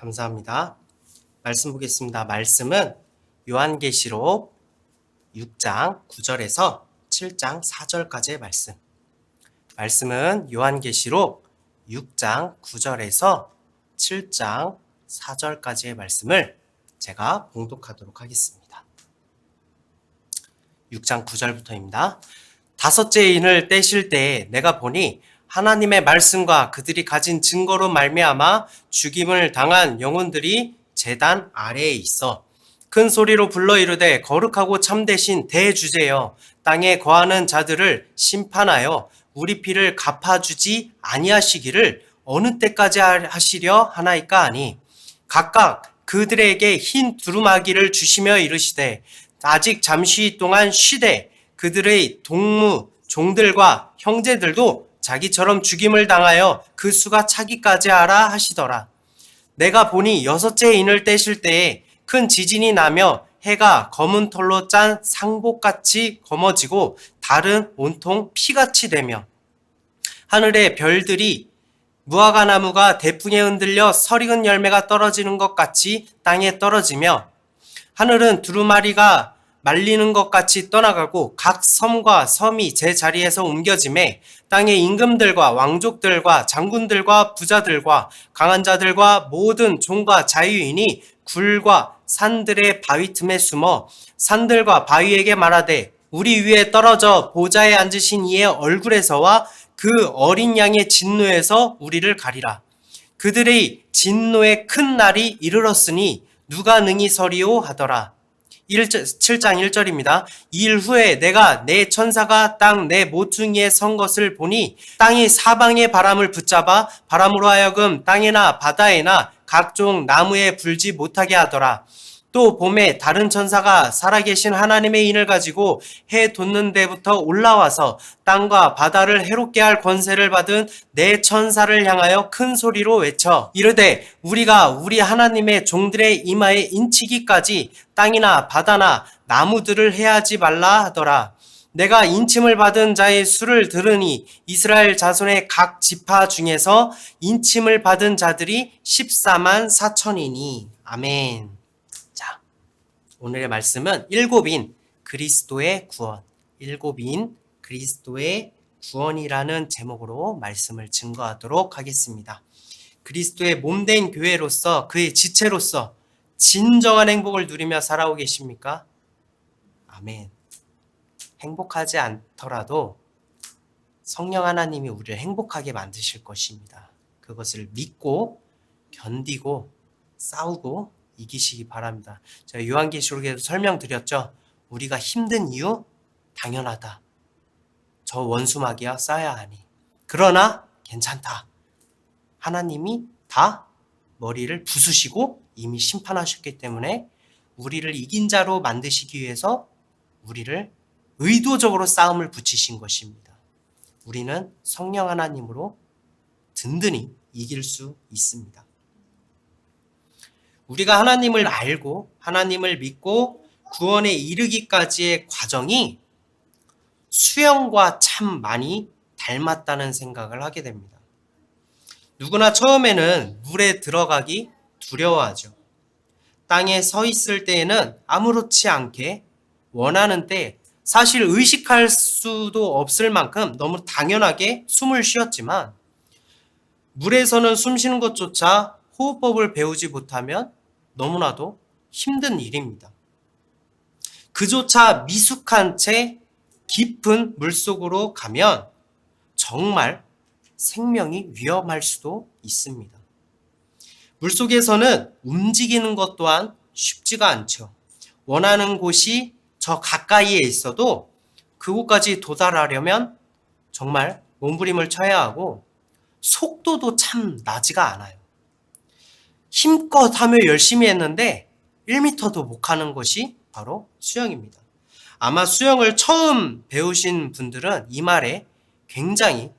감사합니다. 말씀 보겠습니다. 말씀은 요한계시록 6장 9절에서 7장 4절까지의 말씀. 말씀은 요한계시록 6장 9절에서 7장 4절까지의 말씀을 제가 봉독하도록 하겠습니다. 6장 9절부터입니다. 다섯째 인을 떼실 때에 내가 보니 하나님의 말씀과 그들이 가진 증거로 말미암아 죽임을 당한 영혼들이 제단 아래에 있어 큰 소리로 불러 이르되 거룩하고 참되신 대주제여 땅에 거하는 자들을 심판하여 우리 피를 갚아주지 아니하시기를 어느 때까지 하시려 하나이까 하니 각각 그들에게 흰 두루마기를 주시며 이르시되 아직 잠시 동안 쉬되 그들의 동무 종들과 형제들도 자기처럼 죽임을 당하여 그 수가 차기까지 하라 하시더라. 내가 보니 여섯째 인을 떼실 때에 큰 지진이 나며 해가 검은 털로 짠 상복같이 검어지고 달은 온통 피같이 되며 하늘의 별들이 무화과 나무가 대풍에 흔들려 설익은 열매가 떨어지는 것 같이 땅에 떨어지며 하늘은 두루마리가 말리는 것 같이 떠나가고 각 섬과 섬이 제 자리에서 옮겨짐에 땅의 임금들과 왕족들과 장군들과 부자들과 강한 자들과 모든 종과 자유인이 굴과 산들의 바위 틈에 숨어 산들과 바위에게 말하되 우리 위에 떨어져 보좌에 앉으신 이의 얼굴에서와 그 어린 양의 진노에서 우리를 가리라. 그들의 진노의 큰 날이 이르렀으니 누가 능히 서리오 하더라. 7장 1절입니다. 이일 후에 내가 내 천사가 땅 내 모퉁이에 선 것을 보니 땅이 사방의 바람을 붙잡아 바람으로 하여금 땅에나 바다에나 각종 나무에 불지 못하게 하더라. 또 봄에 다른 천사가 살아계신 하나님의 인을 가지고 해 돋는 데부터 올라와서 땅과 바다를 해롭게 할 권세를 받은 내 천사를 향하여 큰 소리로 외쳐 이르되 우리가 우리 하나님의 종들의 이마에 인치기까지 땅이나 바다나 나무들을 해하지 말라 하더라. 내가 인침을 받은 자의 수를 들으니 이스라엘 자손의 각 지파 중에서 인침을 받은 자들이 14만 4천이니. 아멘. 자, 오늘의 말씀은 일곱인 그리스도의 구원, 일곱인 그리스도의 구원이라는 제목으로 말씀을 증거하도록 하겠습니다. 그리스도의 몸된 교회로서 그의 지체로서 진정한 행복을 누리며 살아오고 계십니까? 아멘. 행복하지 않더라도 성령 하나님이 우리를 행복하게 만드실 것입니다. 그것을 믿고 견디고 싸우고 이기시기 바랍니다. 제가 요한계시록에서 설명드렸죠. 우리가 힘든 이유 당연하다. 저 원수마귀와 싸야 하니. 그러나 괜찮다. 하나님이 다 머리를 부수시고 이미 심판하셨기 때문에 우리를 이긴 자로 만드시기 위해서 우리를 의도적으로 싸움을 붙이신 것입니다. 우리는 성령 하나님으로 든든히 이길 수 있습니다. 우리가 하나님을 알고 하나님을 믿고 구원에 이르기까지의 과정이 수영과 참 많이 닮았다는 생각을 하게 됩니다. 누구나 처음에는 물에 들어가기 두려워하죠. 땅에 서 있을 때에는 아무렇지 않게 원하는 때 사실 의식할 수도 없을 만큼 너무 당연하게 숨을 쉬었지만 물에서는 숨 쉬는 것조차 호흡법을 배우지 못하면 너무나도 힘든 일입니다. 그조차 미숙한 채 깊은 물속으로 가면 정말 생명이 위험할 수도 있습니다. 물속에서는 움직이는 것 또한 쉽지가 않죠. 원하는 곳이 저 가까이에 있어도 그곳까지 도달하려면 정말 몸부림을 쳐야 하고 속도도 참 나지가 않아요. 힘껏 하며 열심히 했는데 1m도 못 가는 것이 바로 수영입니다. 아마 수영을 처음 배우신 분들은 이 말에 굉장히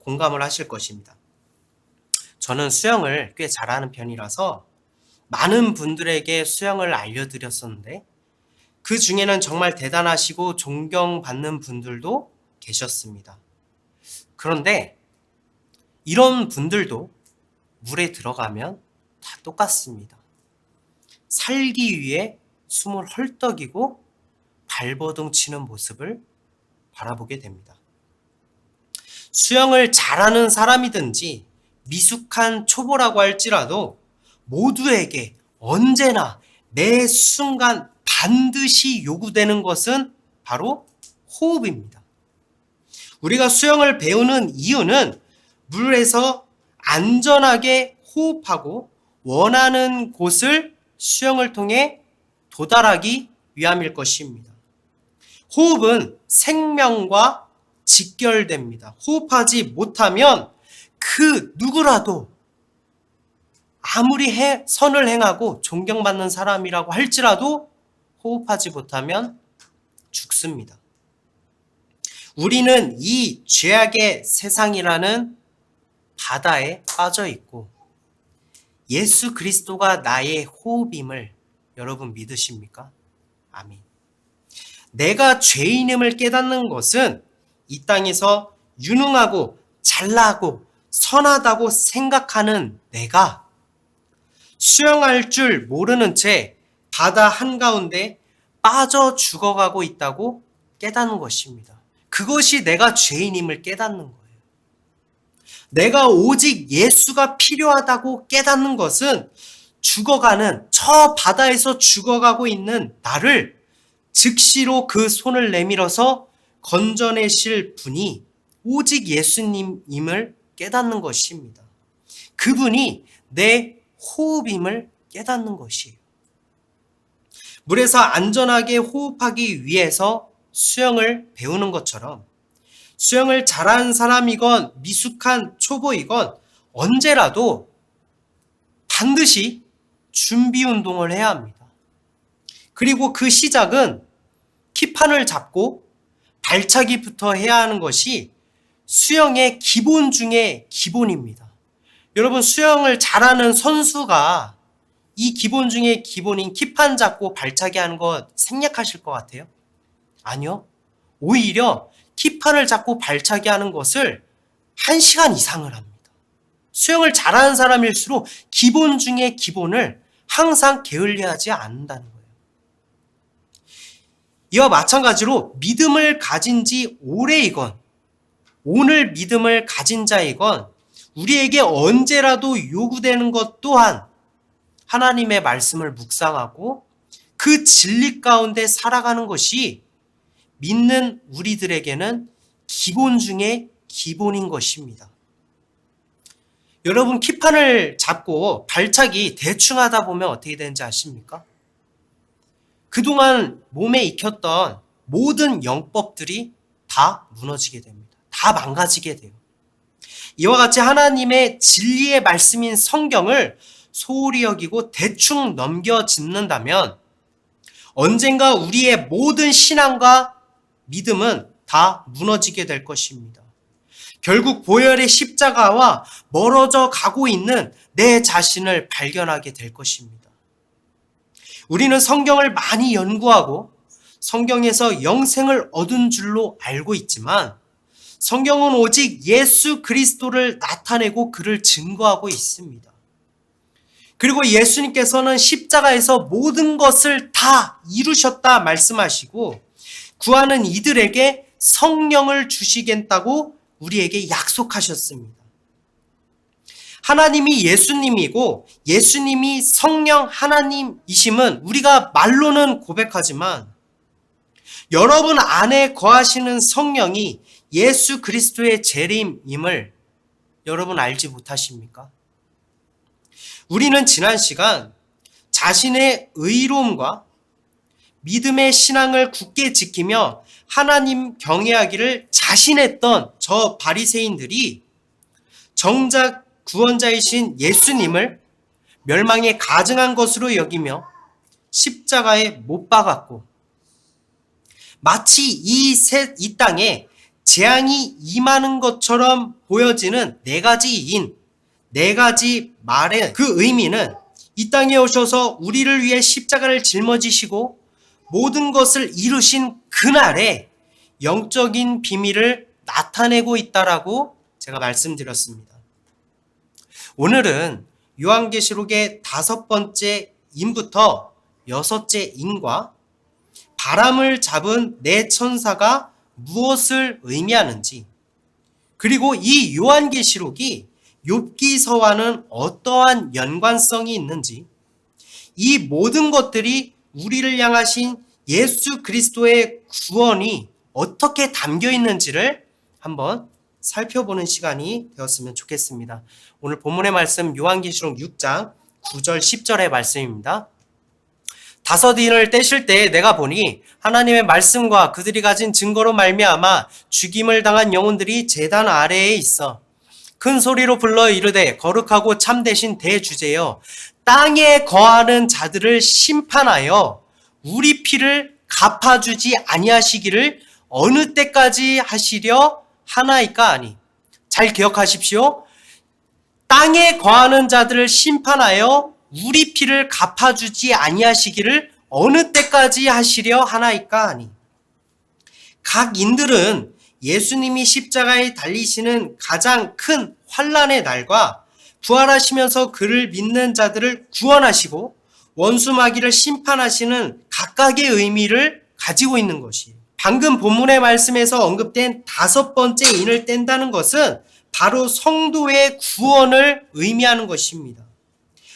공감을 하실 것입니다. 저는 수영을 꽤 잘하는 편이라서 많은 분들에게 수영을 알려드렸었는데 그 중에는 정말 대단하시고 존경받는 분들도 계셨습니다. 그런데 이런 분들도 물에 들어가면 다 똑같습니다. 살기 위해 숨을 헐떡이고 발버둥 치는 모습을 바라보게 됩니다. 수영을 잘하는 사람이든지 미숙한 초보라고 할지라도 모두에게 언제나 매 순간 반드시 요구되는 것은 바로 호흡입니다. 우리가 수영을 배우는 이유는 물에서 안전하게 호흡하고 원하는 곳을 수영을 통해 도달하기 위함일 것입니다. 호흡은 생명과 직결됩니다. 호흡하지 못하면 그 누구라도 아무리 선을 행하고 존경받는 사람이라고 할지라도 호흡하지 못하면 죽습니다. 우리는 이 죄악의 세상이라는 바다에 빠져 있고 예수 그리스도가 나의 호흡임을 여러분 믿으십니까? 아멘. 내가 죄인임을 깨닫는 것은 이 땅에서 유능하고 잘나고 선하다고 생각하는 내가 수영할 줄 모르는 채 바다 한가운데 빠져 죽어가고 있다고 깨닫는 것입니다. 그것이 내가 죄인임을 깨닫는 거예요. 내가 오직 예수가 필요하다고 깨닫는 것은 죽어가는 저 바다에서 죽어가고 있는 나를 즉시로 그 손을 내밀어서 건져내실 분이 오직 예수님임을 깨닫는 것입니다. 그분이 내 호흡임을 깨닫는 것이에요. 물에서 안전하게 호흡하기 위해서 수영을 배우는 것처럼 수영을 잘하는 사람이건 미숙한 초보이건 언제라도 반드시 준비 운동을 해야 합니다. 그리고 그 시작은 키판을 잡고 발차기부터 해야 하는 것이 수영의 기본 중에 기본입니다. 여러분, 수영을 잘하는 선수가 이 기본 중에 기본인 키판 잡고 발차기 하는 거 생략하실 것 같아요? 아니요. 오히려 키판을 잡고 발차기 하는 것을 1시간 이상을 합니다. 수영을 잘하는 사람일수록 기본 중에 기본을 항상 게을리하지 않는다는 거예요. 이와 마찬가지로 믿음을 가진 지 오래이건 오늘 믿음을 가진 자이건 우리에게 언제라도 요구되는 것 또한 하나님의 말씀을 묵상하고 그 진리 가운데 살아가는 것이 믿는 우리들에게는 기본 중에 기본인 것입니다. 여러분, 키판을 잡고 발차기 대충 하다 보면 어떻게 되는지 아십니까? 그동안 몸에 익혔던 모든 영법들이 다 무너지게 됩니다. 다 망가지게 돼요. 이와 같이 하나님의 진리의 말씀인 성경을 소홀히 여기고 대충 넘겨 짚는다면 언젠가 우리의 모든 신앙과 믿음은 다 무너지게 될 것입니다. 결국 보혈의 십자가와 멀어져 가고 있는 내 자신을 발견하게 될 것입니다. 우리는 성경을 많이 연구하고 성경에서 영생을 얻은 줄로 알고 있지만 성경은 오직 예수 그리스도를 나타내고 그를 증거하고 있습니다. 그리고 예수님께서는 십자가에서 모든 것을 다 이루셨다 말씀하시고 구하는 이들에게 성령을 주시겠다고 우리에게 약속하셨습니다. 하나님이 예수님이고 예수님이 성령 하나님이심은 우리가 말로는 고백하지만 여러분 안에 거하시는 성령이 예수 그리스도의 재림임을 여러분 알지 못하십니까? 우리는 지난 시간 자신의 의로움과 믿음의 신앙을 굳게 지키며 하나님 경외하기를 자신했던 저 바리새인들이 정작 구원자이신 예수님을 멸망에 가증한 것으로 여기며 십자가에 못 박았고 마치 이 땅에 재앙이 임하는 것처럼 보여지는 네 가지 말의 그 의미는 이 땅에 오셔서 우리를 위해 십자가를 짊어지시고 모든 것을 이루신 그날에 영적인 비밀을 나타내고 있다라고 제가 말씀드렸습니다. 오늘은 요한계시록의 5번째 인부터 6째 인과 바람을 잡은 네 천사가 무엇을 의미하는지, 그리고 이 요한계시록이 욥기서와는 어떠한 연관성이 있는지, 이 모든 것들이 우리를 향하신 예수 그리스도의 구원이 어떻게 담겨 있는지를 한번 살펴보는 시간이 되었으면 좋겠습니다. 오늘 본문의 말씀 요한계시록 6장 9절 10절의 말씀입니다. 5인을 떼실 때 내가 보니 하나님의 말씀과 그들이 가진 증거로 말미암아 죽임을 당한 영혼들이 제단 아래에 있어 큰 소리로 불러 이르되 거룩하고 참되신 대주제여 땅에 거하는 자들을 심판하여 우리 피를 갚아주지 아니하시기를 어느 때까지 하시려 하나이까 하니. 잘 기억하십시오. 땅에 거하는 자들을 심판하여 우리 피를 갚아주지 아니하시기를 어느 때까지 하시려 하나이까 하니. 각 인들은 예수님이 십자가에 달리시는 가장 큰 환난의 날과 부활하시면서 그를 믿는 자들을 구원하시고 원수 마귀를 심판하시는 각각의 의미를 가지고 있는 것이에요. 방금 본문의 말씀에서 언급된 5번째 인을 뗀다는 것은 바로 성도의 구원을 의미하는 것입니다.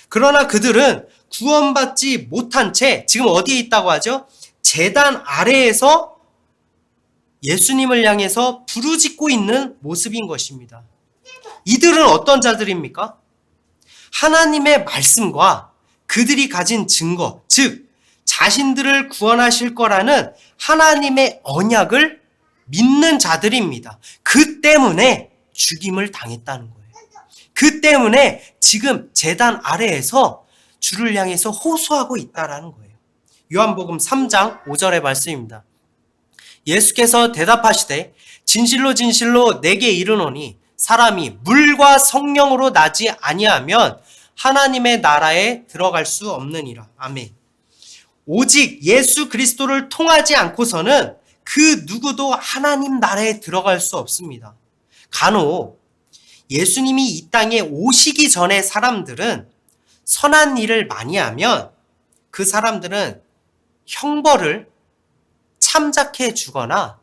그러나 그들은 구원받지 못한 채 지금 어디에 있다고 하죠? 제단 아래에서 예수님을 향해서 부르짖고 있는 모습인 것입니다. 이들은 어떤 자들입니까? 하나님의 말씀과 그들이 가진 증거, 즉 자신들을 구원하실 거라는 하나님의 언약을 믿는 자들입니다. 그 때문에 죽임을 당했다는 거예요. 그 때문에 지금 제단 아래에서 주를 향해서 호소하고 있다라는 거예요. 요한복음 3장 5절의 말씀입니다. 예수께서 대답하시되 진실로 진실로 내게 이르노니 사람이 물과 성령으로 나지 아니하면 하나님의 나라에 들어갈 수 없느니라. 아멘. 오직 예수 그리스도를 통하지 않고서는 그 누구도 하나님 나라에 들어갈 수 없습니다. 간혹 예수님이 이 땅에 오시기 전에 사람들은 선한 일을 많이 하면 그 사람들은 형벌을 참작해 주거나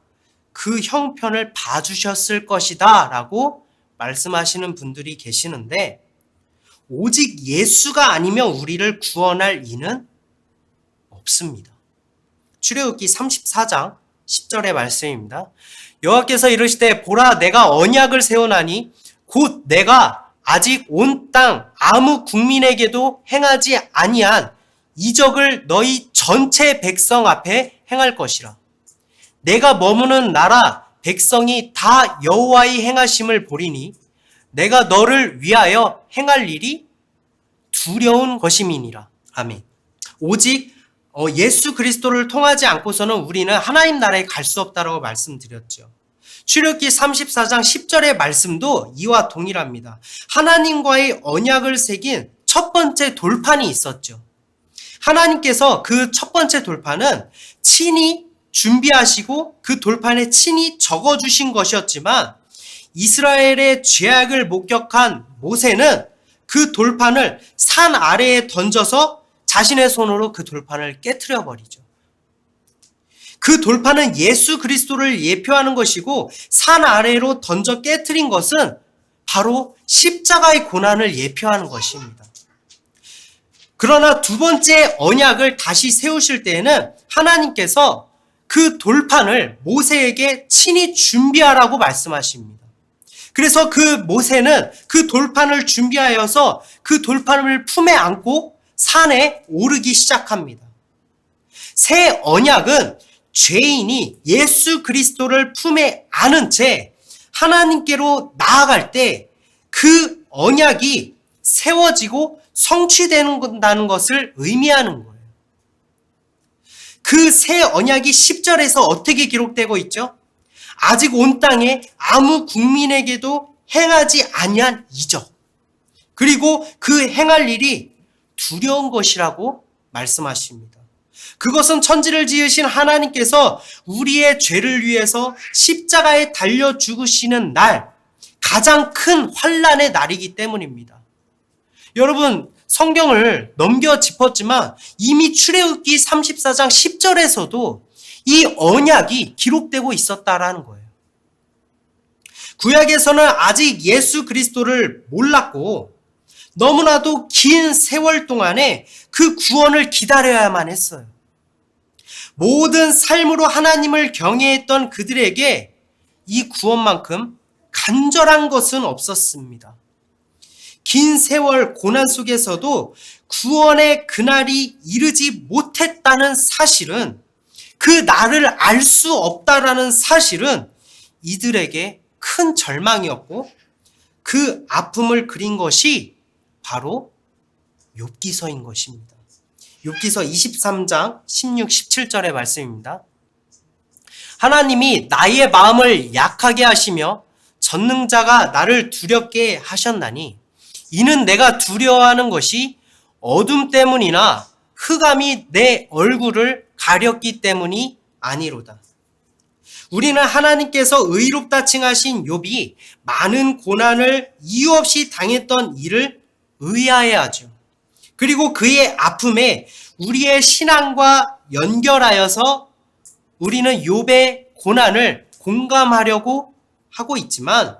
그 형편을 봐주셨을 것이다 라고 말씀하시는 분들이 계시는데, 오직 예수가 아니면 우리를 구원할 이는 없습니다. 출애굽기 34장 10절의 말씀입니다. 여호와께서 이르시되 보라 내가 언약을 세우나니 곧 내가 아직 온 땅 아무 국민에게도 행하지 아니한 이적을 너희 전체 백성 앞에 행할 것이라. 내가 머무는 나라 백성이 다 여호와의 행하심을 보리니 내가 너를 위하여 행할 일이 두려운 것임이니라. 아멘. 오직 예수 그리스도를 통하지 않고서는 우리는 하나님 나라에 갈 수 없다라고 말씀드렸죠. 출애굽기 34장 10절의 말씀도 이와 동일합니다. 하나님과의 언약을 새긴 첫 번째 돌판이 있었죠. 하나님께서 그 첫 번째 돌판은 친히 준비하시고 그 돌판에 친히 적어주신 것이었지만, 이스라엘의 죄악을 목격한 모세는 그 돌판을 산 아래에 던져서 자신의 손으로 그 돌판을 깨트려 버리죠. 그 돌판은 예수 그리스도를 예표하는 것이고, 산 아래로 던져 깨트린 것은 바로 십자가의 고난을 예표하는 것입니다. 그러나 두 번째 언약을 다시 세우실 때에는 하나님께서 그 돌판을 모세에게 친히 준비하라고 말씀하십니다. 그래서 그 모세는 그 돌판을 준비하여서 그 돌판을 품에 안고 산에 오르기 시작합니다. 새 언약은 죄인이 예수 그리스도를 품에 안은 채 하나님께로 나아갈 때 그 언약이 세워지고 성취된다는 것을 의미하는 거예요. 그 새 언약이 10절에서 어떻게 기록되고 있죠? 아직 온 땅에 아무 국민에게도 행하지 아니한 이적, 그리고 그 행할 일이 두려운 것이라고 말씀하십니다. 그것은 천지를 지으신 하나님께서 우리의 죄를 위해서 십자가에 달려 죽으시는 날, 가장 큰 환난의 날이기 때문입니다. 여러분, 성경을 넘겨 짚었지만 이미 출애굽기 34장 10절에서도 이 언약이 기록되고 있었다라는 거예요. 구약에서는 아직 예수 그리스도를 몰랐고 너무나도 긴 세월 동안에 그 구원을 기다려야만 했어요. 모든 삶으로 하나님을 경외했던 그들에게 이 구원만큼 간절한 것은 없었습니다. 긴 세월 고난 속에서도 구원의 그날이 이르지 못했다는 사실은, 그 날을 알 수 없다라는 사실은 이들에게 큰 절망이었고, 그 아픔을 그린 것이 바로 욥기서인 것입니다. 욥기서 23장 16, 17절의 말씀입니다. 하나님이 나의 마음을 약하게 하시며 전능자가 나를 두렵게 하셨나니 이는 내가 두려워하는 것이 어둠 때문이나 흑암이 내 얼굴을 가렸기 때문이 아니로다. 우리는 하나님께서 의롭다 칭하신 욥이 많은 고난을 이유 없이 당했던 일을 의아해하죠. 그리고 그의 아픔에 우리의 신앙과 연결하여서 우리는 욥의 고난을 공감하려고 하고 있지만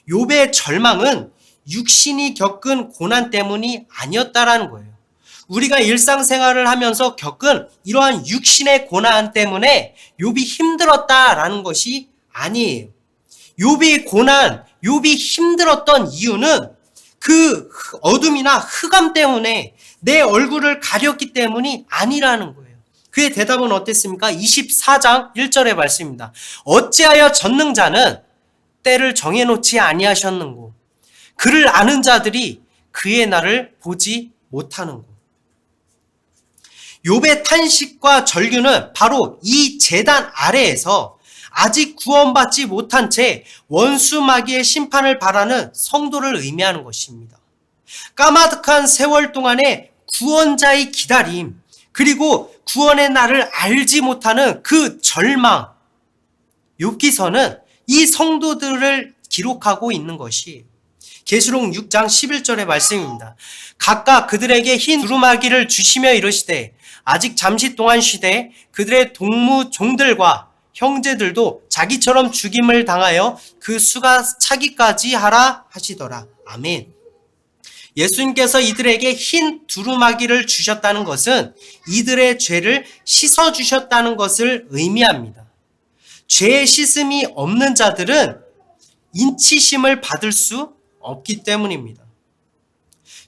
욥의 절망은 육신이 겪은 고난 때문이 아니었다라는 거예요. 우리가 일상생활을 하면서 겪은 이러한 육신의 고난 때문에 욥이 힘들었다라는 것이 아니에요. 욥이 힘들었던 이유는 그 어둠이나 흑암 때문에 내 얼굴을 가렸기 때문이 아니라는 거예요. 그의 대답은 어땠습니까? 24장 1절의 말씀입니다. 어찌하여 전능자는 때를 정해놓지 아니하셨는고 그를 아는 자들이 그의 날을 보지 못하는고. 욥의 탄식과 절규는 바로 이 제단 아래에서 아직 구원받지 못한 채 원수 마귀의 심판을 바라는 성도를 의미하는 것입니다. 까마득한 세월 동안의 구원자의 기다림, 그리고 구원의 날을 알지 못하는 그 절망, 욥기서는 이 성도들을 기록하고 있는 것이 계시록 6장 11절의 말씀입니다. 각각 그들에게 흰 두루마기를 주시며 이르시되 아직 잠시 동안 쉬되 그들의 동무 종들과 형제들도 자기처럼 죽임을 당하여 그 수가 차기까지 하라 하시더라. 아멘. 예수님께서 이들에게 흰 두루마기를 주셨다는 것은 이들의 죄를 씻어주셨다는 것을 의미합니다. 죄의 씻음이 없는 자들은 인치심을 받을 수 없기 때문입니다.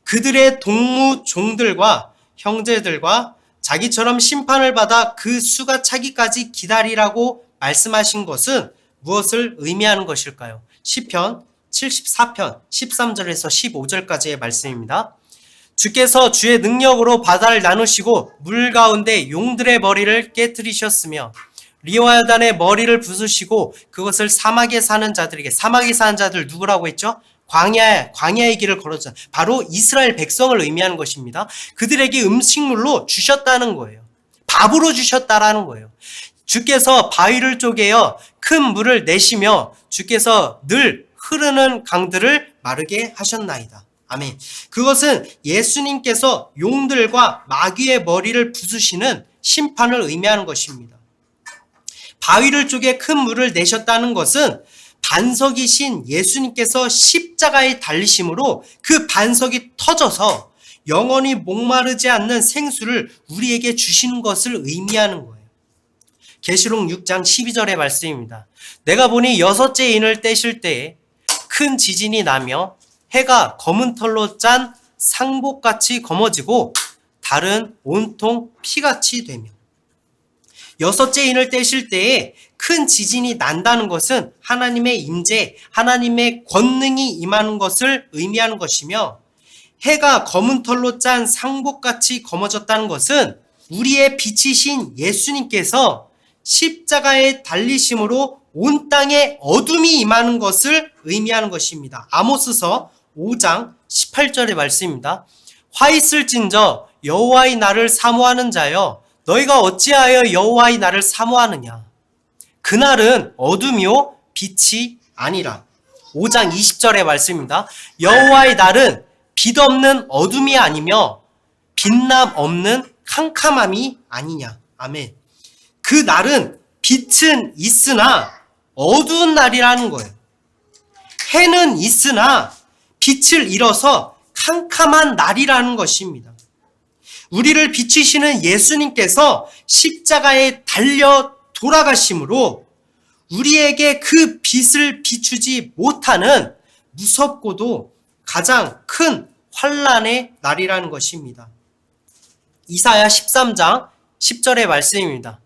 그들의 동무 종들과 형제들과 자기처럼 심판을 받아 그 수가 차기까지 기다리라고 말씀하신 것은 무엇을 의미하는 것일까요? 시편 74편 13절에서 15절까지의 말씀입니다. 주께서 주의 능력으로 바다를 나누시고 물 가운데 용들의 머리를 깨뜨리셨으며 리와야단의 머리를 부수시고 그것을 사막에 사는 자들 누구라고 했죠? 광야의 길을 걸었죠. 바로 이스라엘 백성을 의미하는 것입니다. 그들에게 음식물로 주셨다는 거예요. 밥으로 주셨다라는 거예요. 주께서 바위를 쪼개어 큰 물을 내시며 주께서 늘 흐르는 강들을 마르게 하셨나이다. 아멘. 그것은 예수님께서 용들과 마귀의 머리를 부수시는 심판을 의미하는 것입니다. 바위를 쪼개 큰 물을 내셨다는 것은 반석이신 예수님께서 십자가에 달리심으로 그 반석이 터져서 영원히 목마르지 않는 생수를 우리에게 주시는 것을 의미하는 거예요. 계시록 6장 12절의 말씀입니다. 내가 보니 여섯째 인을 떼실 때에 큰 지진이 나며 해가 검은 털로 짠 상복같이 검어지고 달은 온통 피같이 되며. 여섯째 인을 떼실 때에 큰 지진이 난다는 것은 하나님의 임재, 하나님의 권능이 임하는 것을 의미하는 것이며, 해가 검은 털로 짠 상복같이 검어졌다는 것은 우리의 빛이신 예수님께서 십자가에 달리심으로 온 땅에 어둠이 임하는 것을 의미하는 것입니다. 아모스서 5장 18절의 말씀입니다. 화 있을진저 여호와의 날을 사모하는 자여 너희가 어찌하여 여호와의 날을 사모하느냐. 그날은 어둠이요 빛이 아니라. 5장 20절의 말씀입니다. 여호와의 날은 빛 없는 어둠이 아니며 빛남 없는 캄캄함이 아니냐. 아멘. 그 날은 빛은 있으나 어두운 날이라는 거예요. 해는 있으나 빛을 잃어서 캄캄한 날이라는 것입니다. 우리를 비추시는 예수님께서 십자가에 달려 돌아가심으로 우리에게 그 빛을 비추지 못하는 무섭고도 가장 큰 환난의 날이라는 것입니다. 이사야 13장 10절의 말씀입니다.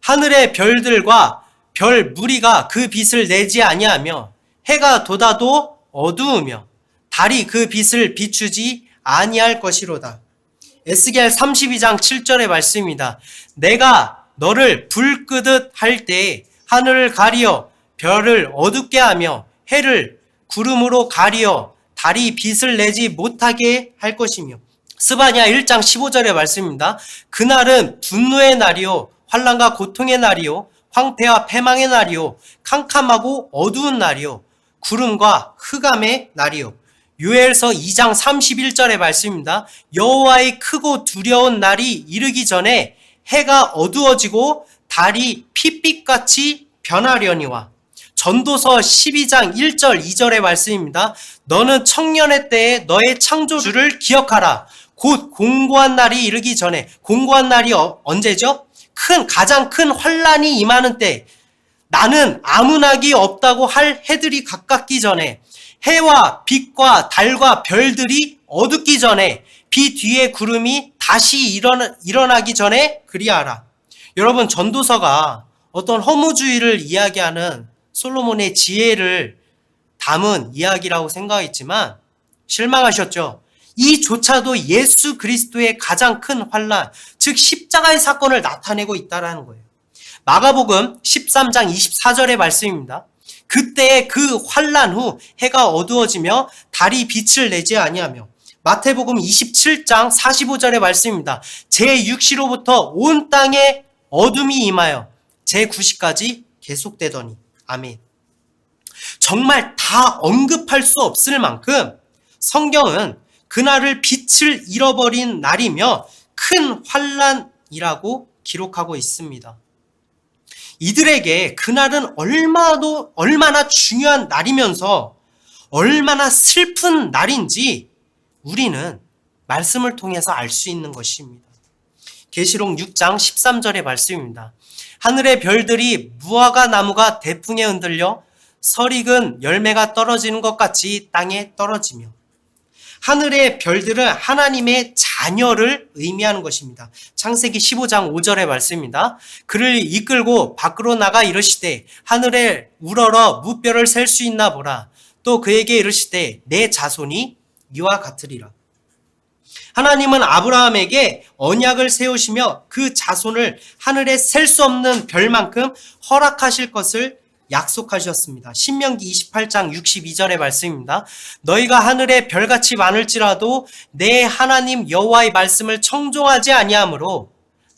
하늘의 별들과 별 무리가 그 빛을 내지 아니하며 해가 돋아도 어두우며 달이 그 빛을 비추지 아니할 것이로다. 에스겔 32장 7절의 말씀입니다. 내가 너를 불 끄듯 할 때에 하늘을 가리어 별을 어둡게 하며 해를 구름으로 가리어 달이 빛을 내지 못하게 할 것이며 스바냐 1장 15절의 말씀입니다. 그날은 분노의 날이요 환난과 고통의 날이요 황폐와 패망의 날이요 캄캄하고 어두운 날이요 구름과 흑암의 날이요. 요엘서 2장 31절의 말씀입니다. 여호와의 크고 두려운 날이 이르기 전에 해가 어두워지고 달이 핏빛같이 변하려니와. 전도서 12장 1절 2절의 말씀입니다. 너는 청년의 때에 너의 창조주를 기억하라. 곧 공고한 날이 이르기 전에. 공고한 날이 언제죠? 가장 큰 환난이 임하는 때, 나는 아무나기 없다고 할 해들이 가깝기 전에, 해와 빛과 달과 별들이 어둡기 전에, 비 뒤에 구름이 다시 일어나기 전에 그리하라. 여러분, 전도서가 어떤 허무주의를 이야기하는 솔로몬의 지혜를 담은 이야기라고 생각했지만 실망하셨죠? 이조차도 예수 그리스도의 가장 큰 환난, 즉 십자가의 사건을 나타내고 있다는 거예요. 마가복음 13장 24절의 말씀입니다. 그때의 그 환난 후 해가 어두워지며 달이 빛을 내지 아니하며. 마태복음 27장 45절의 말씀입니다. 제6시로부터 온 땅에 어둠이 임하여 제9시까지 계속되더니. 아멘. 정말 다 언급할 수 없을 만큼 성경은 그날을 빛을 잃어버린 날이며 큰 환난이라고 기록하고 있습니다. 이들에게 그날은 얼마나 중요한 날이면서 얼마나 슬픈 날인지 우리는 말씀을 통해서 알 수 있는 것입니다. 계시록 6장 13절의 말씀입니다. 하늘의 별들이 무화과 나무가 대풍에 흔들려 설익은 열매가 떨어지는 것 같이 땅에 떨어지며. 하늘의 별들은 하나님의 자녀를 의미하는 것입니다. 창세기 15장 5절의 말씀입니다. 그를 이끌고 밖으로 나가 이르시되 하늘에 우러러 무뼈를 셀 수 있나 보라. 또 그에게 이르시되 내 자손이 이와 같으리라. 하나님은 아브라함에게 언약을 세우시며 그 자손을 하늘에 셀 수 없는 별만큼 허락하실 것을 약속하셨습니다. 신명기 28장 62절의 말씀입니다. 너희가 하늘의 별같이 많을지라도 내 하나님 여호와의 말씀을 청종하지 아니하므로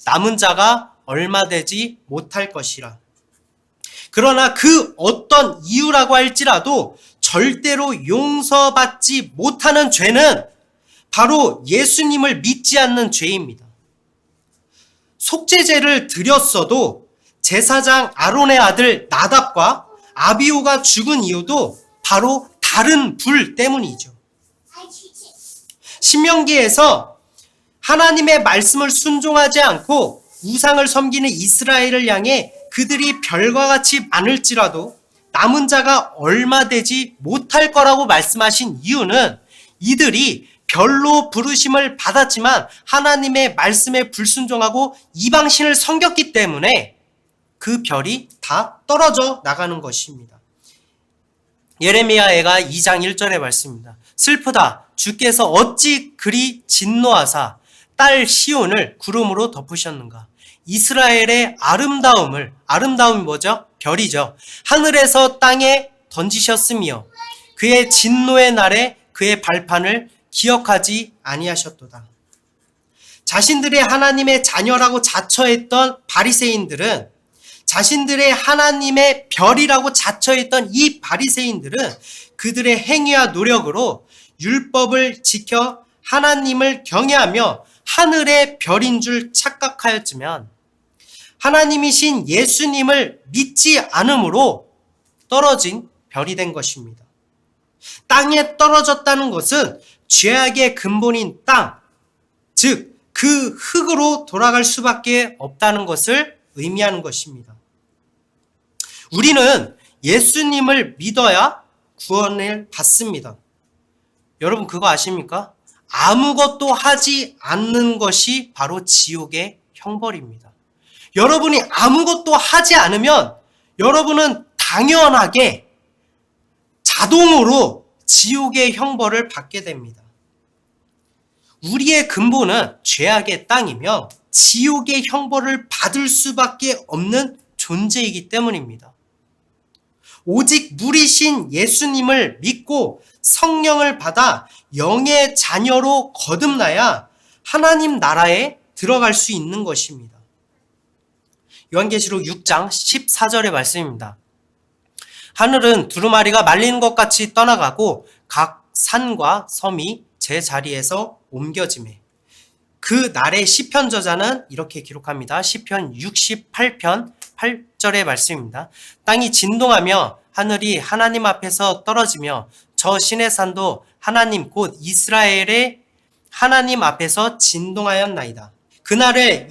남은 자가 얼마 되지 못할 것이라. 그러나 그 어떤 이유라고 할지라도 절대로 용서받지 못하는 죄는 바로 예수님을 믿지 않는 죄입니다. 속죄제를 드렸어도 제사장 아론의 아들 나답과 아비후가 죽은 이유도 바로 다른 불 때문이죠. 신명기에서 하나님의 말씀을 순종하지 않고 우상을 섬기는 이스라엘을 향해 그들이 별과 같이 많을지라도 남은 자가 얼마 되지 못할 거라고 말씀하신 이유는 이들이 별로 부르심을 받았지만 하나님의 말씀에 불순종하고 이방신을 섬겼기 때문에 그 별이 다 떨어져 나가는 것입니다. 예레미야가 2장 1절의 말씀입니다. 슬프다. 주께서 어찌 그리 진노하사 딸 시온을 구름으로 덮으셨는가. 이스라엘의 아름다움이 뭐죠? 별이죠. 하늘에서 땅에 던지셨으며 그의 진노의 날에 그의 발판을 기억하지 아니하셨도다. 자신들의 하나님의 자녀라고 자처했던 바리새인들은 자신들의 하나님의 별이라고 자처했던 이 바리새인들은 그들의 행위와 노력으로 율법을 지켜 하나님을 경외하며 하늘의 별인 줄 착각하였지만 하나님이신 예수님을 믿지 않음으로 떨어진 별이 된 것입니다. 땅에 떨어졌다는 것은 죄악의 근본인 땅, 즉 그 흙으로 돌아갈 수밖에 없다는 것을 의미하는 것입니다. 우리는 예수님을 믿어야 구원을 받습니다. 여러분 그거 아십니까? 아무것도 하지 않는 것이 바로 지옥의 형벌입니다. 여러분이 아무것도 하지 않으면 여러분은 당연하게 자동으로 지옥의 형벌을 받게 됩니다. 우리의 근본은 죄악의 땅이며 지옥의 형벌을 받을 수밖에 없는 존재이기 때문입니다. 오직 물이신 예수님을 믿고 성령을 받아 영의 자녀로 거듭나야 하나님 나라에 들어갈 수 있는 것입니다. 요한계시록 6장 14절의 말씀입니다. 하늘은 두루마리가 말린 것 같이 떠나가고 각 산과 섬이 제 자리에서 옮겨지매. 그 날의 시편 저자는 이렇게 기록합니다. 시편 68편 8절의 말씀입니다. 땅이 진동하며 하늘이 하나님 앞에서 떨어지며 저 신의 산도 하나님 곧 이스라엘의 하나님 앞에서 진동하였나이다. 그날을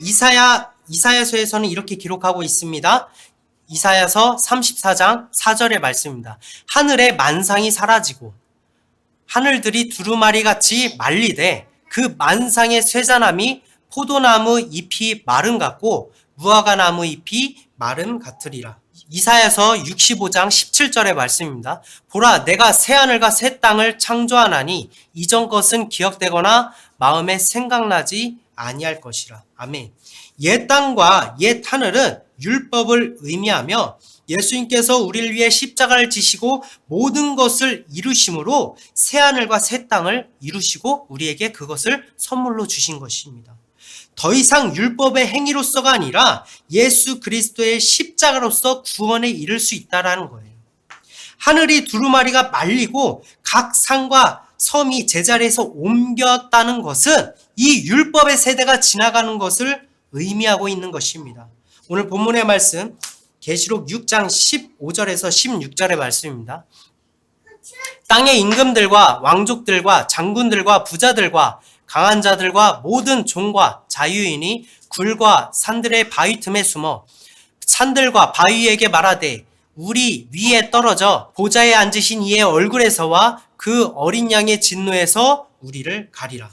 이사야서에서는 이렇게 기록하고 있습니다. 이사야서 34장 4절의 말씀입니다. 하늘의 만상이 사라지고 하늘들이 두루마리같이 말리되 그 만상의 쇠잔함이 포도나무 잎이 마름 같고 무화과나무 잎이 마름 같으리라. 이사야서 65장 17절의 말씀입니다. 보라 내가 새하늘과 새 땅을 창조하나니 이전 것은 기억되거나 마음에 생각나지 아니할 것이라. 아멘. 옛 땅과 옛 하늘은 율법을 의미하며 예수님께서 우리를 위해 십자가를 지시고 모든 것을 이루심으로 새하늘과 새 땅을 이루시고 우리에게 그것을 선물로 주신 것입니다. 더 이상 율법의 행위로서가 아니라 예수 그리스도의 십자가로서 구원에 이를 수 있다는 거예요. 하늘이 두루마리가 말리고 각 산과 섬이 제자리에서 옮겼다는 것은 이 율법의 세대가 지나가는 것을 의미하고 있는 것입니다. 오늘 본문의 말씀 계시록 6장 15절에서 16절의 말씀입니다. 땅의 임금들과 왕족들과 장군들과 부자들과 강한 자들과 모든 종과 자유인이 굴과 산들의 바위 틈에 숨어 산들과 바위에게 말하되 우리 위에 떨어져 보좌에 앉으신 이의 얼굴에서와 그 어린 양의 진노에서 우리를 가리라.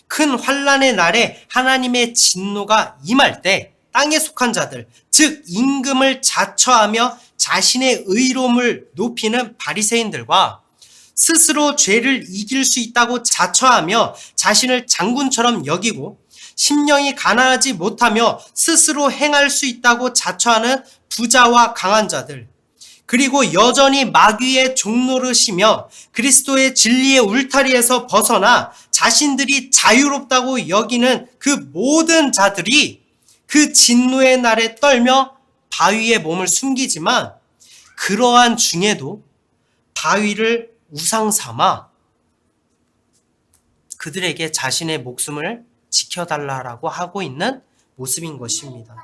큰 환난의 날에 하나님의 진노가 임할 때 땅에 속한 자들, 즉 임금을 자처하며 자신의 의로움을 높이는 바리새인들과 스스로 죄를 이길 수 있다고 자처하며 자신을 장군처럼 여기고 심령이 가난하지 못하며 스스로 행할 수 있다고 자처하는 부자와 강한 자들, 그리고 여전히 마귀의 종노릇이며 그리스도의 진리의 울타리에서 벗어나 자신들이 자유롭다고 여기는 그 모든 자들이 그 진노의 날에 떨며 바위에 몸을 숨기지만 그러한 중에도 바위를 우상 삼아 그들에게 자신의 목숨을 지켜달라고 하고 있는 모습인 것입니다.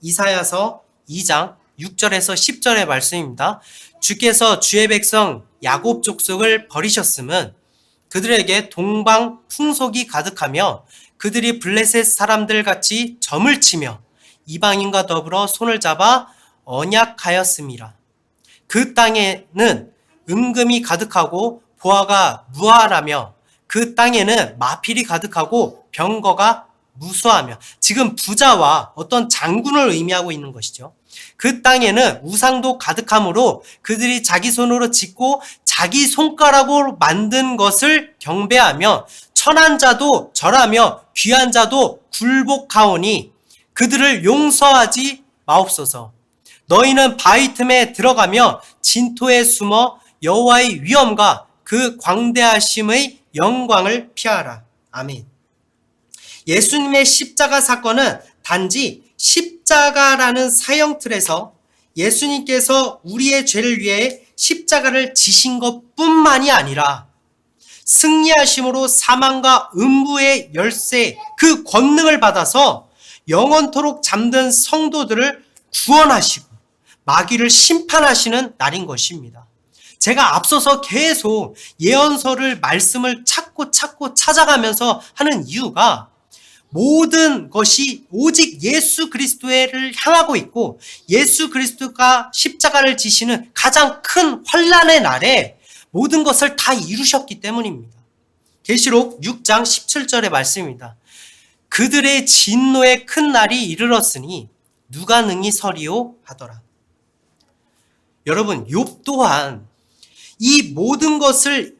이사야서 2장 6절에서 10절의 말씀입니다. 주께서 주의 백성 야곱 족속을 버리셨음은 그들에게 동방 풍속이 가득하며 그들이 블레셋 사람들 같이 점을 치며 이방인과 더불어 손을 잡아 언약하였음이라. 그 땅에는 은금이 가득하고 보화가 무한하며 그 땅에는 마필이 가득하고 병거가 무수하며, 지금 부자와 어떤 장군을 의미하고 있는 것이죠. 그 땅에는 우상도 가득하므로 그들이 자기 손으로 짓고 자기 손가락으로 만든 것을 경배하며 천한 자도 절하며 귀한 자도 굴복하오니 그들을 용서하지 마옵소서. 너희는 바위 틈에 들어가며 진토에 숨어 여호와의 위엄과 그 광대하심의 영광을 피하라. 아멘. 예수님의 십자가 사건은 단지 십자가라는 사형틀에서 예수님께서 우리의 죄를 위해 십자가를 지신 것뿐만이 아니라 승리하심으로 사망과 음부의 열쇠 그 권능을 받아서 영원토록 잠든 성도들을 구원하시고 마귀를 심판하시는 날인 것입니다. 제가 앞서서 계속 예언서를 말씀을 찾고 찾아가면서 하는 이유가 모든 것이 오직 예수 그리스도를 향하고 있고 예수 그리스도가 십자가를 지시는 가장 큰 환난의 날에 모든 것을 다 이루셨기 때문입니다. 계시록 6장 17절의 말씀입니다. 그들의 진노의 큰 날이 이르렀으니 누가 능히 서리요 하더라. 여러분, 욥 또한 이 모든 것을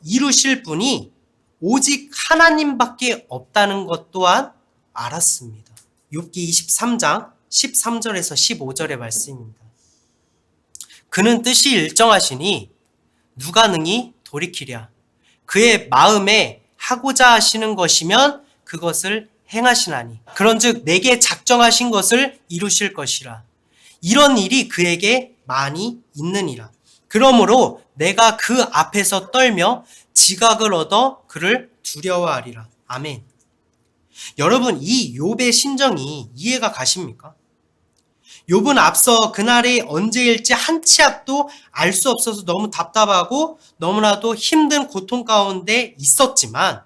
이루실 분이 오직 하나님밖에 없다는 것 또한 알았습니다. 욥기 23장 13절에서 15절의 말씀입니다. 그는 뜻이 일정하시니 누가 능히 돌이키랴. 그의 마음에 하고자 하시는 것이면 그것을 행하시나니 그런즉 내게 작정하신 것을 이루실 것이라. 이런 일이 그에게 많이 있느니라. 그러므로 내가 그 앞에서 떨며 지각을 얻어 그를 두려워하리라. 아멘. 여러분, 이 욥의 심정이 이해가 가십니까? 욥은 앞서 그날이 언제일지 한 치 앞도 알 수 없어서 너무 답답하고 너무나도 힘든 고통 가운데 있었지만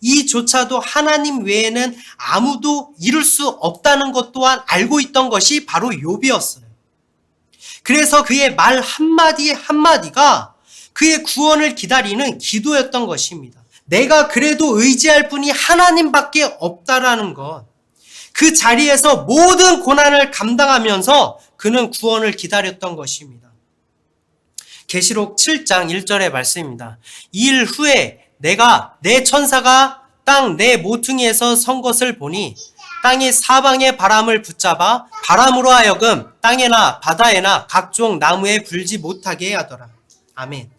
이조차도 하나님 외에는 아무도 이룰 수 없다는 것 또한 알고 있던 것이 바로 욥이었어요. 그래서 그의 말 한마디 한마디가 그의 구원을 기다리는 기도였던 것입니다. 내가 그래도 의지할 분이 하나님밖에 없다라는 것. 그 자리에서 모든 고난을 감당하면서 그는 구원을 기다렸던 것입니다. 계시록 7장 1절의 말씀입니다. 이 일 후에 내가 내 천사가 땅 내 모퉁이에서 선 것을 보니 땅이 사방의 바람을 붙잡아 바람으로 하여금 땅에나 바다에나 각종 나무에 불지 못하게 하더라. 아멘.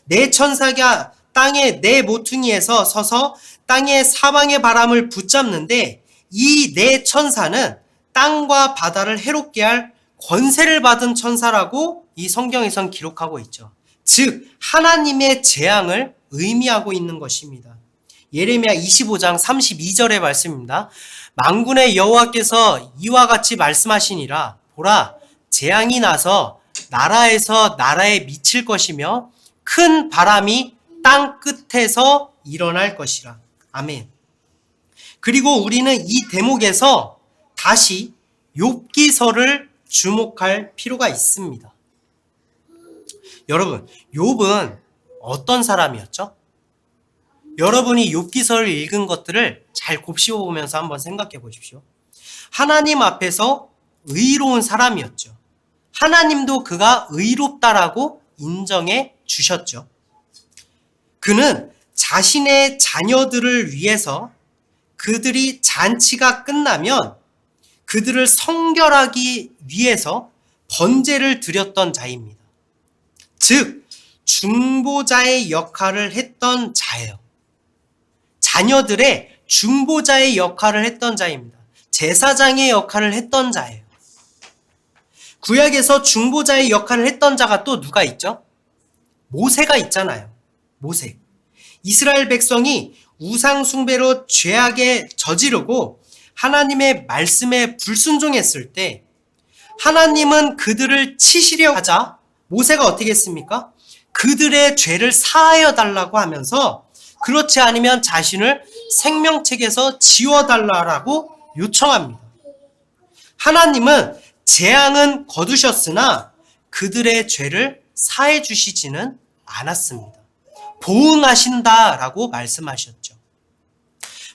내 천사가 땅의 내 모퉁이에서 서서 땅의 사방의 바람을 붙잡는데 이 내 천사는 땅과 바다를 해롭게 할 권세를 받은 천사라고 이 성경에선 기록하고 있죠. 즉 하나님의 재앙을 의미하고 있는 것입니다. 예레미야 25장 32절의 말씀입니다. 만군의 여호와께서 이와 같이 말씀하시니라. 보라, 재앙이 나서 나라에서 나라에 미칠 것이며 큰 바람이 땅 끝에서 일어날 것이라. 아멘. 그리고 우리는 이 대목에서 다시 욥기서를 주목할 필요가 있습니다. 여러분, 욥은 어떤 사람이었죠? 여러분이 욥기서를 읽은 것들을 잘 곱씹어 보면서 한번 생각해 보십시오. 하나님 앞에서 의로운 사람이었죠. 하나님도 그가 의롭다라고 인정해 주셨죠. 그는 자신의 자녀들을 위해서 그들이 잔치가 끝나면 그들을 성결하기 위해서 번제를 드렸던 자입니다. 즉, 중보자의 역할을 했던 자예요. 자녀들의 중보자의 역할을 했던 자입니다. 제사장의 역할을 했던 자예요. 구약에서 중보자의 역할을 했던 자가 또 누가 있죠? 모세가 있잖아요. 모세. 이스라엘 백성이 우상 숭배로 죄악에 저지르고 하나님의 말씀에 불순종했을 때 하나님은 그들을 치시려 하자 모세가 어떻게 했습니까? 그들의 죄를 사하여 달라고 하면서 그렇지 않으면 자신을 생명책에서 지워달라고 요청합니다. 하나님은 재앙은 거두셨으나 그들의 죄를 사해 주시지는 않았습니다. 보응하신다라고 말씀하셨죠.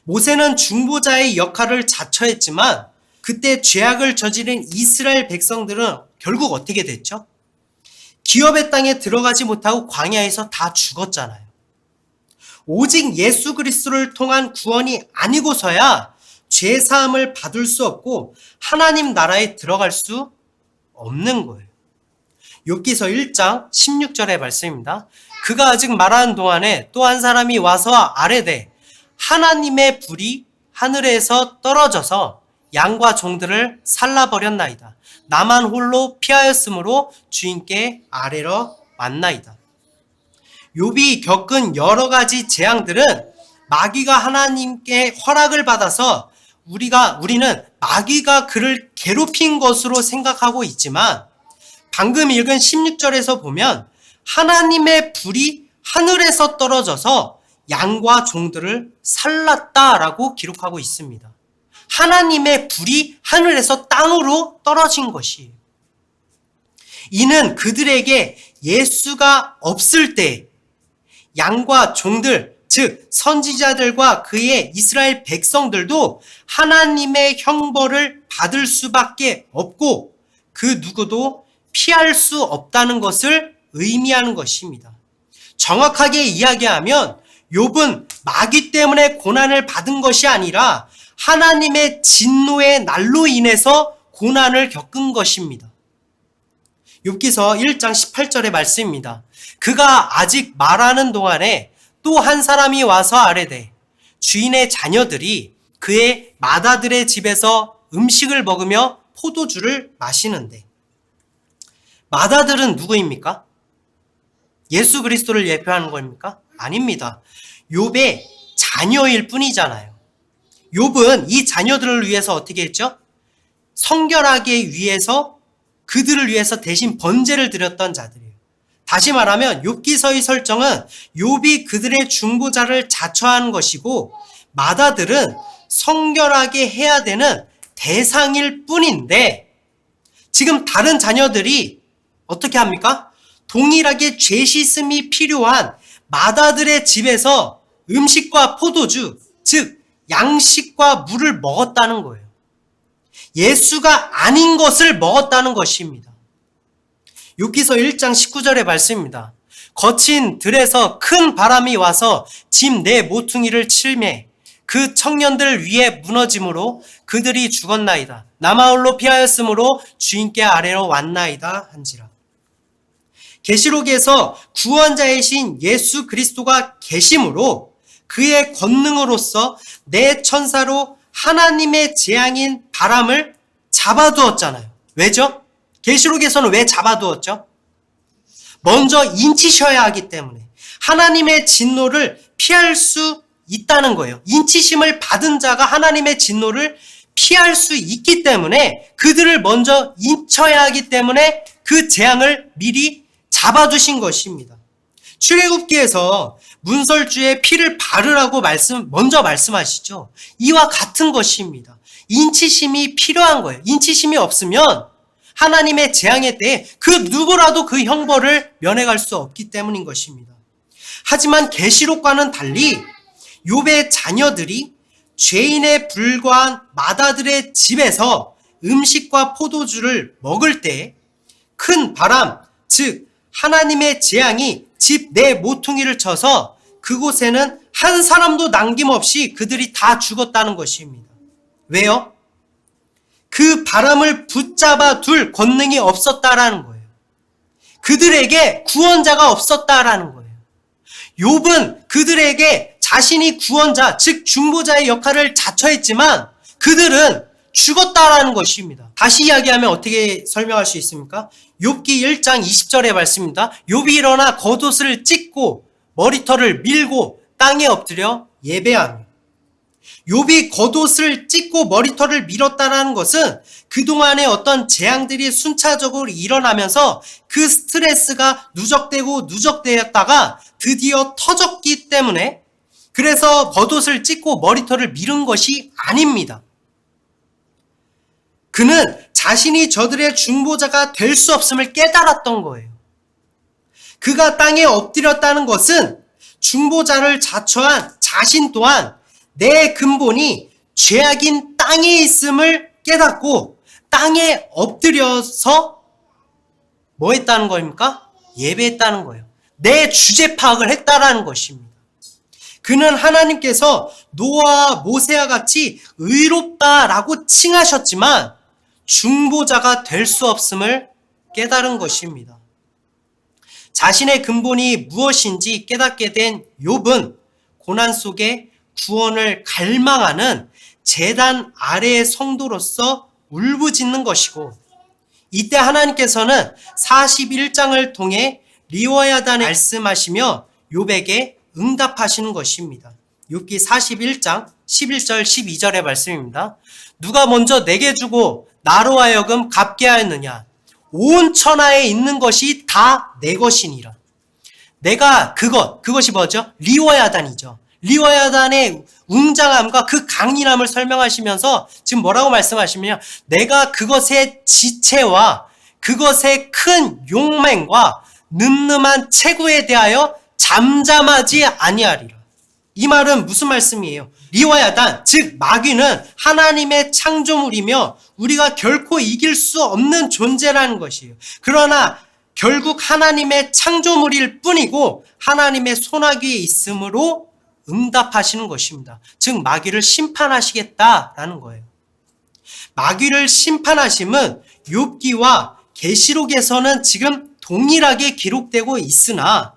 모세는 중보자의 역할을 자처했지만 그때 죄악을 저지른 이스라엘 백성들은 결국 어떻게 됐죠? 기업의 땅에 들어가지 못하고 광야에서 다 죽었잖아요. 오직 예수 그리스도를 통한 구원이 아니고서야 죄 사함을 받을 수 없고 하나님 나라에 들어갈 수 없는 거예요. 욥기서 1장 16절의 말씀입니다. 그가 아직 말하는 동안에 또 한 사람이 와서 아뢰되 하나님의 불이 하늘에서 떨어져서 양과 종들을 살라버렸나이다. 나만 홀로 피하였으므로 주인께 아뢰러 왔나이다. 욥이 겪은 여러 가지 재앙들은 마귀가 하나님께 허락을 받아서 우리는 마귀가 그를 괴롭힌 것으로 생각하고 있지만, 방금 읽은 16절에서 보면 하나님의 불이 하늘에서 떨어져서 양과 종들을 살랐다라고 기록하고 있습니다. 하나님의 불이 하늘에서 땅으로 떨어진 것이에요. 이는 그들에게 예수가 없을 때 양과 종들, 즉 선지자들과 그의 이스라엘 백성들도 하나님의 형벌을 받을 수밖에 없고 그 누구도 피할 수 없다는 것을 의미하는 것입니다. 정확하게 이야기하면 욥은 마귀 때문에 고난을 받은 것이 아니라 하나님의 진노의 날로 인해서 고난을 겪은 것입니다. 욥기서 1장 18절의 말씀입니다. 그가 아직 말하는 동안에 또 한 사람이 와서 아뢰되 주인의 자녀들이 그의 맏아들의 집에서 음식을 먹으며 포도주를 마시는데, 맏아들은 누구입니까? 예수 그리스도를 예표하는 겁니까? 아닙니다. 욥의 자녀일 뿐이잖아요. 욥은 이 자녀들을 위해서 어떻게 했죠? 성결하게 위해서, 그들을 위해서 대신 번제를 드렸던 자들이에요. 다시 말하면 욥기서의 설정은 욥이 그들의 중보자를 자처한 것이고 맏아들은 성결하게 해야 되는 대상일 뿐인데, 지금 다른 자녀들이 어떻게 합니까? 동일하게 죄 씻음이 필요한 맏아들의 집에서 음식과 포도주, 즉 양식과 물을 먹었다는 거예요. 예수가 아닌 것을 먹었다는 것입니다. 욥기서 1장 19절의 말씀입니다. 거친 들에서 큰 바람이 와서 집 내 모퉁이를 칠매 그 청년들 위에 무너짐으로 그들이 죽었나이다. 남아홀로 피하였으므로 주인께 아래로 왔나이다 한지라. 계시록에서 구원자이신 예수 그리스도가 계심으로 그의 권능으로서 내 천사로 하나님의 재앙인 바람을 잡아두었잖아요. 왜죠? 계시록에서는 왜 잡아두었죠? 먼저 인치셔야 하기 때문에 하나님의 진노를 피할 수 있다는 거예요. 인치심을 받은 자가 하나님의 진노를 피할 수 있기 때문에 그들을 먼저 인쳐야 하기 때문에 그 재앙을 미리 잡아두신 것입니다. 출애굽기에서 문설주에 피를 바르라고 먼저 말씀하시죠. 이와 같은 것입니다. 인치심이 필요한 거예요. 인치심이 없으면 하나님의 재앙의 때에 그 누구라도 그 형벌을 면해갈 수 없기 때문인 것입니다. 하지만 계시록과는 달리 욥의 자녀들이 죄인에 불과한 맏아들의 집에서 음식과 포도주를 먹을 때 큰 바람, 즉 하나님의 재앙이 집 내 모퉁이를 쳐서 그곳에는 한 사람도 남김없이 그들이 다 죽었다는 것입니다. 왜요? 그 바람을 붙잡아 둘 권능이 없었다라는 거예요. 그들에게 구원자가 없었다라는 거예요. 욥은 그들에게 자신이 구원자, 즉 중보자의 역할을 자처했지만 그들은 죽었다라는 것입니다. 다시 이야기하면 어떻게 설명할 수 있습니까? 욥기 1장 20절의 말씀입니다. 욥이 일어나 겉옷을 찢고 머리털을 밀고 땅에 엎드려 예배하며. 욥이 겉옷을 찢고 머리털을 밀었다라는 것은 그동안의 어떤 재앙들이 순차적으로 일어나면서 그 스트레스가 누적되었다가 드디어 터졌기 때문에, 그래서 겉옷을 찢고 머리털을 밀은 것이 아닙니다. 그는 자신이 저들의 중보자가 될 수 없음을 깨달았던 거예요. 그가 땅에 엎드렸다는 것은 중보자를 자처한 자신 또한 내 근본이 죄악인 땅에 있음을 깨닫고 땅에 엎드려서 뭐 했다는 겁니까? 예배했다는 거예요. 내 주제 파악을 했다라는 것입니다. 그는 하나님께서 노아와 모세와 같이 의롭다라고 칭하셨지만 중보자가 될 수 없음을 깨달은 것입니다. 자신의 근본이 무엇인지 깨닫게 된 욥은 고난 속에 구원을 갈망하는 제단 아래의 성도로서 울부짖는 것이고, 이때 하나님께서는 41장을 통해 리워야단에 말씀하시며 욥에게 응답하시는 것입니다. 욥기 41장 11절 12절의 말씀입니다. 누가 먼저 내게 주고 나로 하여금 갚게 하였느냐? 온 천하에 있는 것이 다 내 것이니라. 내가 그것이 뭐죠? 리워야단이죠. 리워야단의 웅장함과 그 강인함을 설명하시면서 지금 뭐라고 말씀하시면 내가 그것의 지체와 그것의 큰 용맹과 늠름한 체구에 대하여 잠잠하지 아니하리라. 이 말은 무슨 말씀이에요? 리워야단, 즉 마귀는 하나님의 창조물이며 우리가 결코 이길 수 없는 존재라는 것이에요. 그러나 결국 하나님의 창조물일 뿐이고 하나님의 손아귀에 있으므로 응답하시는 것입니다. 즉 마귀를 심판하시겠다라는 거예요. 마귀를 심판하심은 욥기와 계시록에서는 지금 동일하게 기록되고 있으나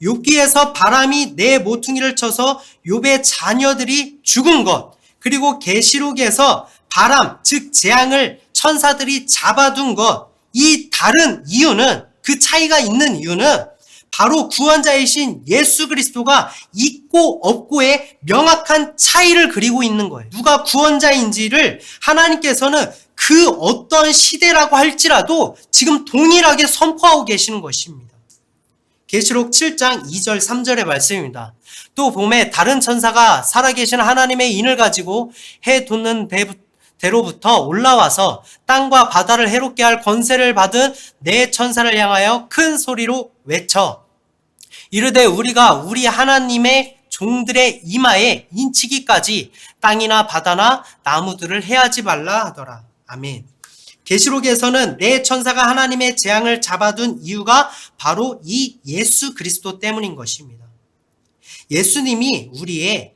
욥기에서 바람이 내 모퉁이를 쳐서 욥의 자녀들이 죽은 것, 그리고 계시록에서 바람, 즉 재앙을 천사들이 잡아둔 것, 이 다른 이유는, 그 차이가 있는 이유는 바로 구원자이신 예수 그리스도가 있고 없고의 명확한 차이를 그리고 있는 거예요. 누가 구원자인지를 하나님께서는 그 어떤 시대라고 할지라도 지금 동일하게 선포하고 계시는 것입니다. 계시록 7장 2절 3절의 말씀입니다. 또 봄에 다른 천사가 살아계신 하나님의 인을 가지고 해 돋는 대로부터 올라와서 땅과 바다를 해롭게 할 권세를 받은 네 천사를 향하여 큰 소리로 외쳐 이르되 우리가 우리 하나님의 종들의 이마에 인치기까지 땅이나 바다나 나무들을 해하지 말라 하더라. 아멘. 계시록에서는 네 천사가 하나님의 재앙을 잡아둔 이유가 바로 이 예수 그리스도 때문인 것입니다. 예수님이 우리의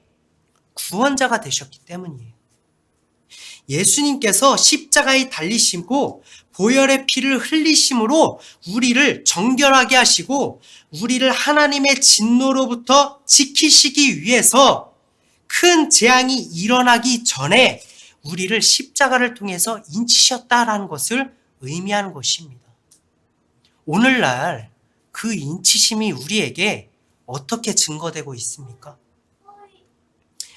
구원자가 되셨기 때문이에요. 예수님께서 십자가에 달리시고 보혈의 피를 흘리심으로 우리를 정결하게 하시고 우리를 하나님의 진노로부터 지키시기 위해서 큰 재앙이 일어나기 전에 우리를 십자가를 통해서 인치셨다라는 것을 의미하는 것입니다. 오늘날 그 인치심이 우리에게 어떻게 증거되고 있습니까?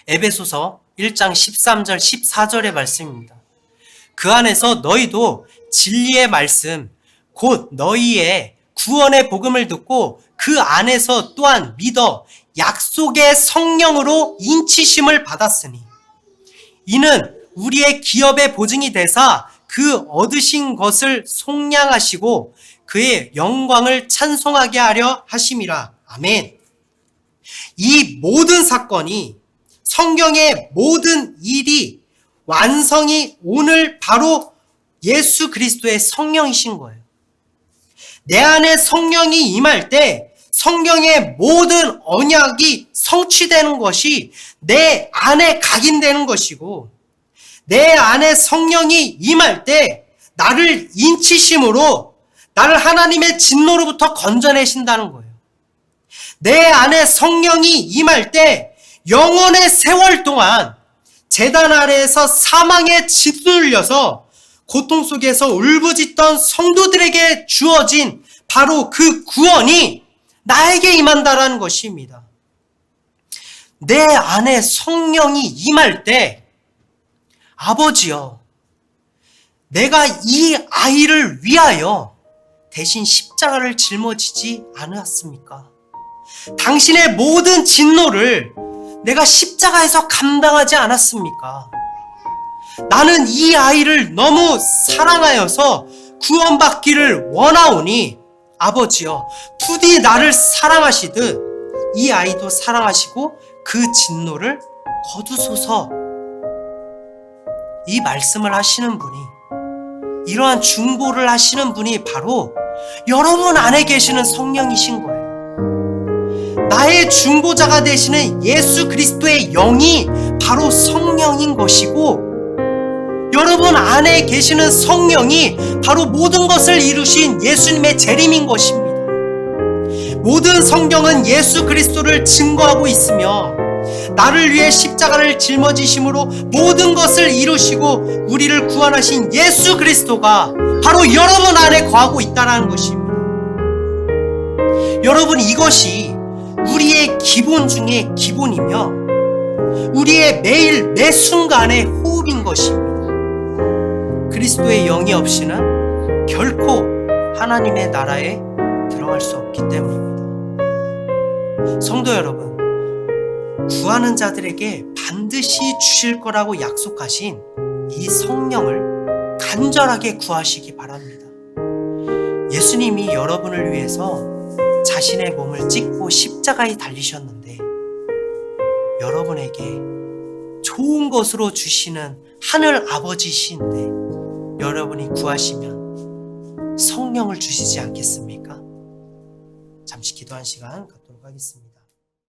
에베소서 1장 13절 14절의 말씀입니다. 그 안에서 너희도 진리의 말씀 곧 너희의 구원의 복음을 듣고 그 안에서 또한 믿어 약속의 성령으로 인치심을 받았으니 이는 우리의 기업의 보증이 되사 그 얻으신 것을 속량하시고 그의 영광을 찬송하게 하려 하심이라. 아멘. 이 모든 사건이 성경의 모든 일이 완성이 오늘 바로 예수 그리스도의 성령이신 거예요. 내 안에 성령이 임할 때 성경의 모든 언약이 성취되는 것이 내 안에 각인되는 것이고 내 안에 성령이 임할 때 나를 인치심으로 나를 하나님의 진노로부터 건져내신다는 거예요. 내 안에 성령이 임할 때 영원의 세월 동안 제단 아래에서 사망에 짓눌려서 고통 속에서 울부짖던 성도들에게 주어진 바로 그 구원이 나에게 임한다라는 것입니다. 내 안에 성령이 임할 때 아버지여, 내가 이 아이를 위하여 대신 십자가를 짊어지지 않았습니까? 당신의 모든 진노를 내가 십자가에서 감당하지 않았습니까? 나는 이 아이를 너무 사랑하여서 구원받기를 원하오니 아버지여 부디 나를 사랑하시듯 이 아이도 사랑하시고 그 진노를 거두소서. 이 말씀을 하시는 분이, 이러한 중보를 하시는 분이 바로 여러분 안에 계시는 성령이신 거예요. 나의 중보자가 되시는 예수 그리스도의 영이 바로 성령인 것이고 여러분 안에 계시는 성령이 바로 모든 것을 이루신 예수님의 재림인 것입니다. 모든 성경은 예수 그리스도를 증거하고 있으며 나를 위해 십자가를 짊어지심으로 모든 것을 이루시고 우리를 구원하신 예수 그리스도가 바로 여러분 안에 거하고 있다는 것입니다. 여러분, 이것이 우리의 기본 중에 기본이며 우리의 매일 매 순간의 호흡인 것입니다. 그리스도의 영이 없이는 결코 하나님의 나라에 들어갈 수 없기 때문입니다. 성도 여러분, 구하는 자들에게 반드시 주실 거라고 약속하신 이 성령을 간절하게 구하시기 바랍니다. 예수님이 여러분을 위해서 자신의 몸을 찢고 십자가에 달리셨는데 여러분에게 좋은 것으로 주시는 하늘 아버지이신데 여러분이 구하시면 성령을 주시지 않겠습니까? 잠시 기도한 시간 갖도록 하겠습니다.